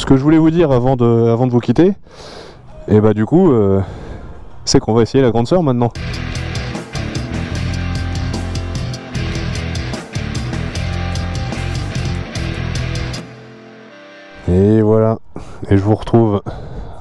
ce que je voulais vous dire avant de vous quitter, et bah du coup, c'est qu'on va essayer la grande sœur maintenant. Et voilà, et je vous retrouve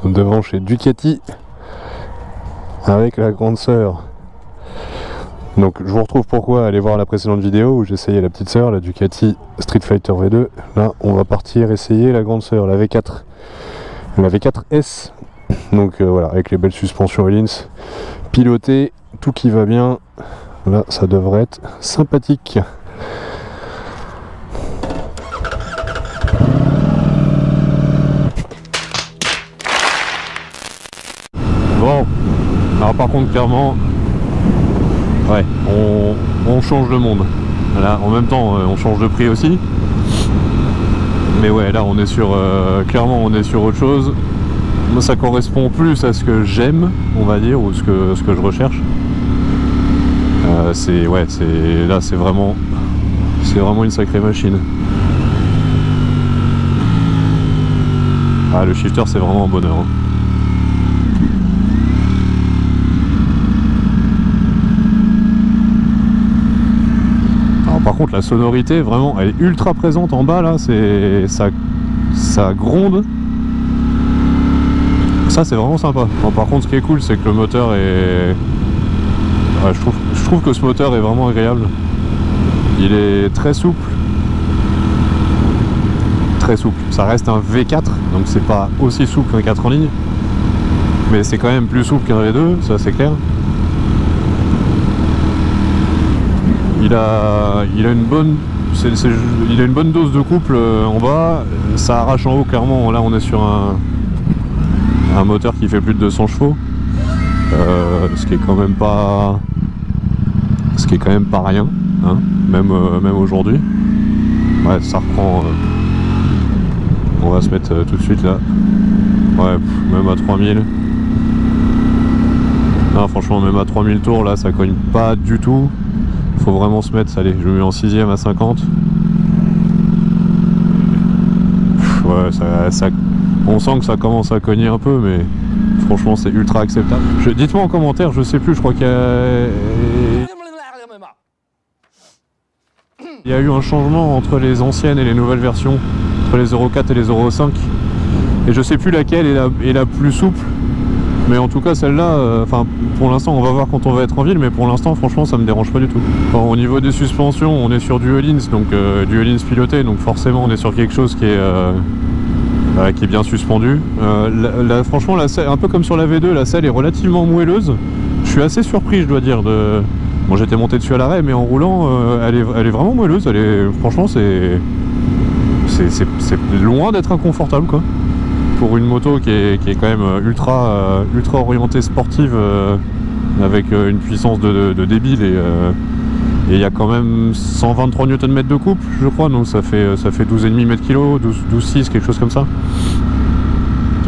devant chez Ducati avec la grande sœur. Donc je vous retrouve pourquoi, allez voir la précédente vidéo où j'essayais la petite sœur, la Ducati Street Fighter V2. Là on va partir essayer la grande sœur, la V4, la V4S. Donc voilà, avec les belles suspensions Öhlins, piloté, tout qui va bien. Là ça devrait être sympathique. Bon, alors par contre clairement, ouais, on change de monde. Là, en même temps, on change de prix aussi. Mais ouais, là on est sur, clairement on est sur autre chose. Moi ça correspond plus à ce que j'aime, on va dire, ou ce que je recherche. Ouais, là c'est vraiment une sacrée machine. Ah, le shifter c'est vraiment un bonheur, hein. Par contre la sonorité vraiment elle est ultra présente en bas là, ça gronde, ça c'est vraiment sympa. Bon, par contre ce qui est cool c'est que le moteur est, ouais, je trouve que ce moteur est vraiment agréable, il est très souple, ça reste un V4 donc c'est pas aussi souple qu'un 4 en ligne, mais c'est quand même plus souple qu'un V2, ça c'est clair. Il a une bonne dose de couple en bas, ça arrache en haut clairement. Là on est sur un moteur qui fait plus de 200 chevaux, ce qui est quand même pas rien, hein, même aujourd'hui. Ouais, ça reprend. On va se mettre tout de suite là. Ouais, même à 3000. Non, franchement, même à 3000 tours là, ça cogne pas du tout. Faut vraiment se mettre, allez, je le mets en 6ème à 50. Ouais, on sent que ça commence à cogner un peu, mais franchement c'est ultra acceptable. Dites-moi en commentaire, je sais plus, je crois qu'il y a eu un changement entre les anciennes et les nouvelles versions, entre les Euro 4 et les Euro 5. Et je sais plus laquelle est la plus souple. Mais en tout cas celle-là, enfin pour l'instant on va voir quand on va être en ville, mais pour l'instant franchement ça me dérange pas du tout. Bon, au niveau des suspensions on est sur du Öhlins, donc du Öhlins piloté, donc forcément on est sur quelque chose qui est bien suspendu. Franchement la selle, un peu comme sur la V2, la selle est relativement moelleuse. Je suis assez surpris je dois dire. Bon, j'étais monté dessus à l'arrêt, mais en roulant elle est vraiment moelleuse, franchement c'est loin d'être inconfortable quoi. Pour une moto qui est quand même ultra orientée sportive, avec une puissance de débile, et il y a quand même 123 Nm de couple je crois, donc ça fait 12,5 mètres-kg, 12,6 quelque chose comme ça.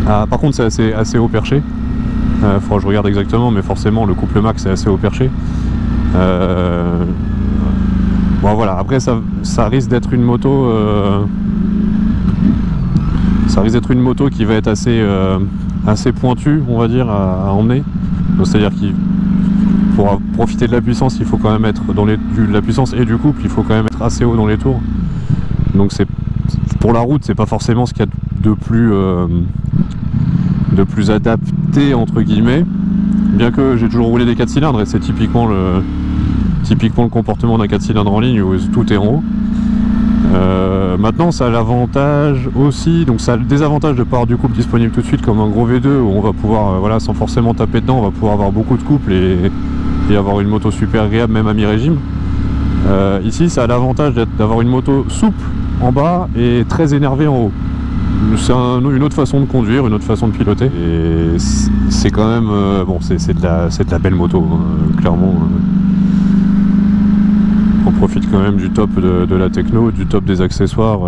Par contre c'est assez haut perché, faudra que je regarde exactement, mais forcément le couple max est assez haut perché. Bon voilà, après ça risque d'être une moto qui va être assez pointue, on va dire, à emmener. C'est-à-dire qu'il pour profiter de la puissance, il faut quand même être de la puissance et du couple, il faut quand même être assez haut dans les tours. Donc pour la route, c'est pas forcément ce qu'il y a de plus adapté entre guillemets. Bien que j'ai toujours roulé des 4 cylindres et c'est typiquement le comportement d'un 4 cylindres en ligne où tout est en haut. Maintenant ça a l'avantage aussi, donc ça a le désavantage de ne pas avoir du couple disponible tout de suite comme un gros V2 où on va pouvoir, voilà, sans forcément taper dedans, on va pouvoir avoir beaucoup de couple et avoir une moto super agréable même à mi-régime. Ici ça a l'avantage d'avoir une moto souple en bas et très énervée en haut. C'est une autre façon de conduire, une autre façon de piloter, et c'est quand même bon, c'est de la belle moto, hein, clairement. On profite quand même du top de la techno, du top des accessoires.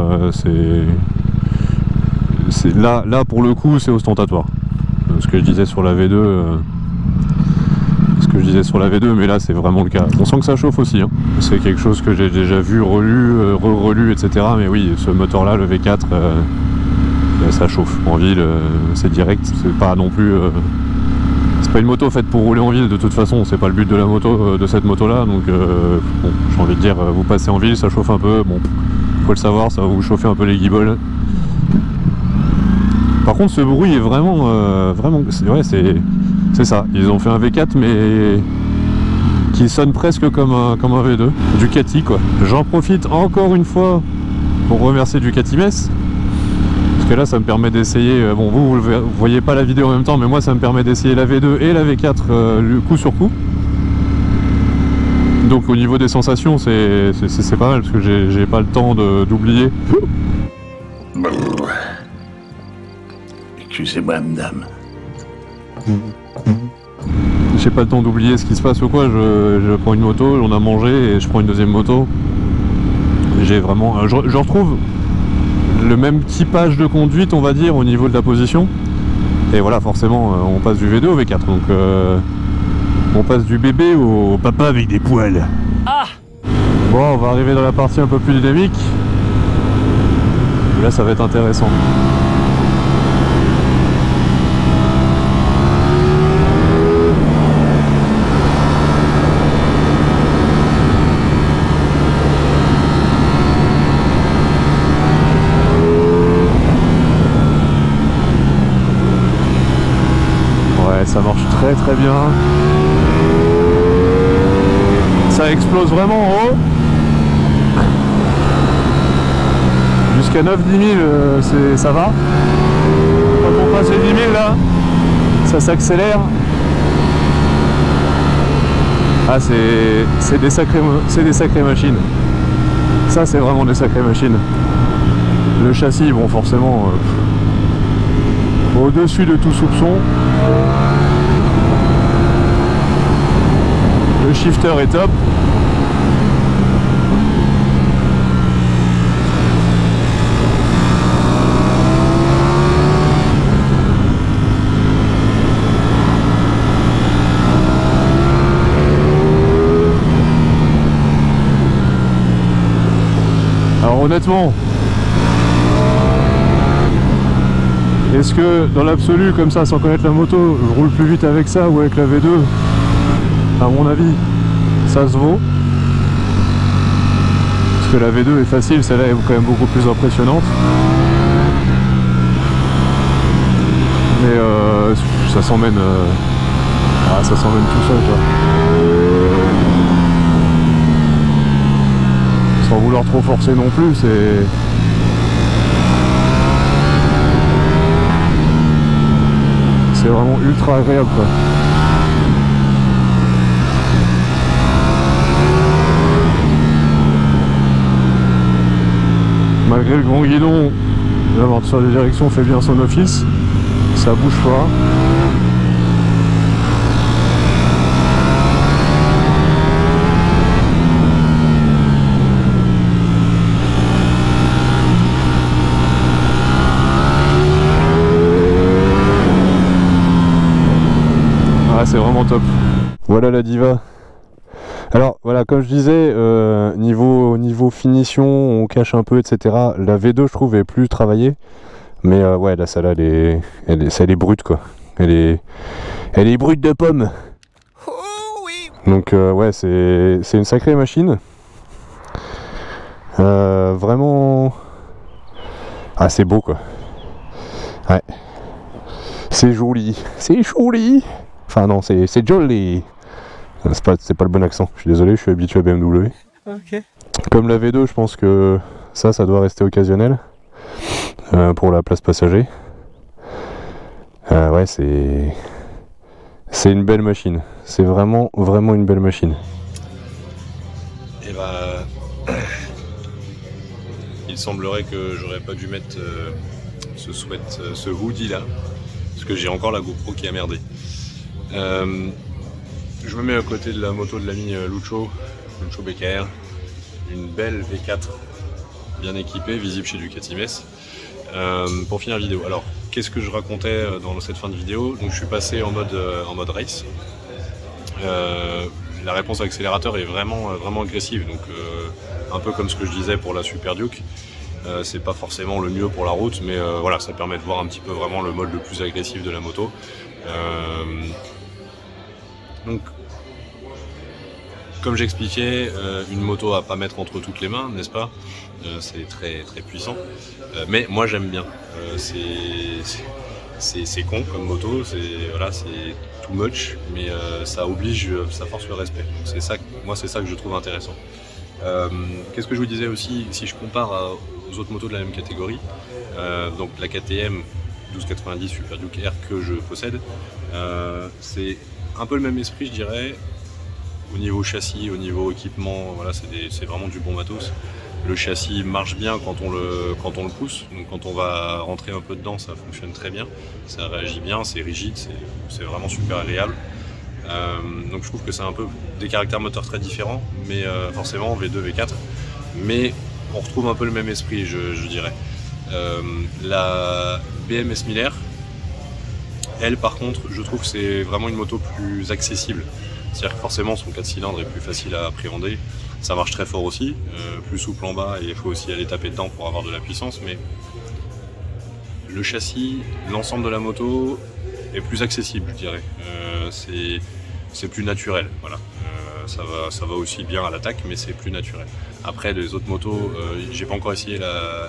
Là pour le coup c'est ostentatoire. Ce que je disais sur la V2, mais là c'est vraiment le cas. On sent que ça chauffe aussi, hein. C'est quelque chose que j'ai déjà vu, relu, etc. Mais oui, ce moteur là, le V4, ça chauffe. En ville, c'est direct, c'est pas non plus... c'est pas une moto faite pour rouler en ville de toute façon, c'est pas le but de la moto, de cette moto là, donc bon, j'ai envie de dire, vous passez en ville, ça chauffe un peu, bon, faut le savoir, ça va vous chauffer un peu les guibolles. Par contre ce bruit est vraiment, ouais, c'est ça, ils ont fait un V4 mais qui sonne presque comme un V2, Ducati quoi. J'en profite encore une fois pour remercier Ducati Metz. Parce que là ça me permet d'essayer, bon vous voyez pas la vidéo en même temps, mais moi ça me permet d'essayer la V2 et la V4 coup sur coup. Donc au niveau des sensations c'est pas mal parce que j'ai pas le temps d'oublier. Excusez-moi madame. J'ai pas le temps d'oublier ce qui se passe ou quoi, je prends une moto, on a mangé et je prends une deuxième moto. J'ai vraiment, je retrouve le même typage de conduite on va dire au niveau de la position. Et voilà forcément on passe du V2 au V4 donc on passe du bébé au papa avec des poils. Ah bon, on va arriver dans la partie un peu plus dynamique. Là ça va être intéressant. Ça marche très bien. Ça explose vraiment en haut. Jusqu'à 9-10 000 ça va. Quand on passe les 10 000 là, ça s'accélère. Ah c'est des sacrées machines. Ça c'est vraiment des sacrées machines. Le châssis, bon forcément au-dessus de tout soupçon. Le shifter est top. Alors honnêtement, est-ce que dans l'absolu, comme ça, sans connaître la moto, je roule plus vite avec ça ou avec la V2? À mon avis, ça se vaut. Parce que la V2 est facile, celle-là est quand même beaucoup plus impressionnante. Mais ça s'emmène ça s'emmène tout seul quoi. Sans vouloir trop forcer non plus, c'est vraiment ultra agréable quoi. Malgré le grand guidon, l'amortisseur de direction fait bien son office, ça bouge pas. Ah, c'est vraiment top. Voilà la Diva. Alors voilà, comme je disais, niveau finition, on cache un peu, etc. La V2 je trouve est plus travaillée, mais ouais, là celle-là elle est brute quoi. Elle est brute de pomme. Oh, oui. Donc ouais, c'est une sacrée machine. Vraiment, ah c'est beau quoi. Ouais, c'est joli, Enfin non, c'est jolly. C'est pas le bon accent, je suis désolé, je suis habitué à BMW. Okay. Comme la V2, je pense que ça doit rester occasionnel pour la place passager. Ouais, c'est une belle machine. C'est vraiment une belle machine. Et bah, il semblerait que j'aurais pas dû mettre ce hoodie là, parce que j'ai encore la GoPro qui a merdé. Je me mets à côté de la moto de l'ami Lucho BKR, une belle V4 bien équipée, visible chez Ducati Metz. Pour finir la vidéo, alors qu'est-ce que je racontais dans cette fin de vidéo? Donc je suis passé en mode race. La réponse à l'accélérateur est vraiment agressive, donc un peu comme ce que je disais pour la Super Duke. c'est pas forcément le mieux pour la route, mais voilà, ça permet de voir un petit peu vraiment le mode le plus agressif de la moto. Donc, comme j'expliquais, une moto à pas mettre entre toutes les mains, n'est-ce pas? C'est très très puissant, mais moi j'aime bien. C'est con comme moto, voilà, c'est too much, mais ça oblige, ça force le respect. C'est ça, moi c'est ça que je trouve intéressant. Qu'est-ce que je vous disais aussi, si je compare aux autres motos de la même catégorie, donc la KTM 1290 Super Duke R que je possède, c'est un peu le même esprit, je dirais, au niveau châssis, au niveau équipement. Voilà, c'est vraiment du bon matos. Le châssis marche bien quand on le pousse, donc quand on va rentrer un peu dedans, ça fonctionne très bien, ça réagit bien, c'est rigide, c'est vraiment super agréable. Donc je trouve que c'est un peu des caractères moteurs très différents, mais forcément V2, V4, mais on retrouve un peu le même esprit, je dirais. La BMS Miller, elle par contre, je trouve que c'est vraiment une moto plus accessible. C'est-à-dire que forcément son 4 cylindres est plus facile à appréhender, ça marche très fort aussi, plus souple en bas et il faut aussi aller taper dedans pour avoir de la puissance, mais le châssis, l'ensemble de la moto est plus accessible, je dirais. C'est plus naturel, voilà. Ça va aussi bien à l'attaque, mais c'est plus naturel. Après, les autres motos, j'ai pas encore essayé la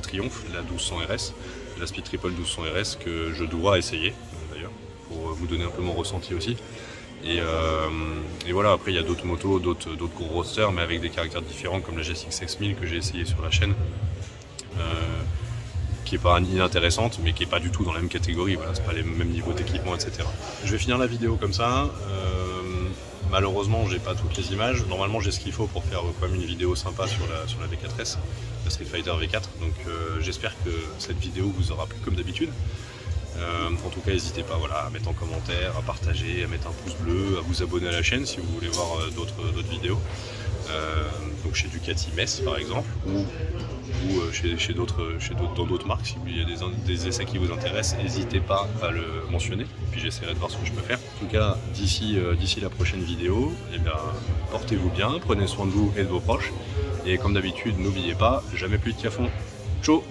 Triumph, la 1200 RS, la Speed Triple 1200 RS, que je dois essayer d'ailleurs, pour vous donner un peu mon ressenti aussi. Et voilà, après il y a d'autres motos, d'autres gros roadsters, mais avec des caractères différents, comme la GSX X1000 que j'ai essayé sur la chaîne, qui est pas inintéressante, mais qui est pas du tout dans la même catégorie. Voilà, c'est pas les mêmes niveaux d'équipement, etc. Je vais finir la vidéo comme ça. Malheureusement, j'ai pas toutes les images. Normalement, j'ai ce qu'il faut pour faire quand même une vidéo sympa sur la V4S, la Street Fighter V4. Donc, j'espère que cette vidéo vous aura plu comme d'habitude. En tout cas, n'hésitez pas, voilà, à mettre en commentaire, à partager, à mettre un pouce bleu, à vous abonner à la chaîne si vous voulez voir d'autres vidéos. Donc chez Ducati Metz par exemple, ou dans d'autres marques. Si il y a des essais qui vous intéressent, n'hésitez pas à le mentionner, puis j'essaierai de voir ce que je peux faire. En tout cas, d'ici la prochaine vidéo, eh bien, portez-vous bien, prenez soin de vous et de vos proches, et comme d'habitude, n'oubliez pas, jamais plus de cafon. Ciao.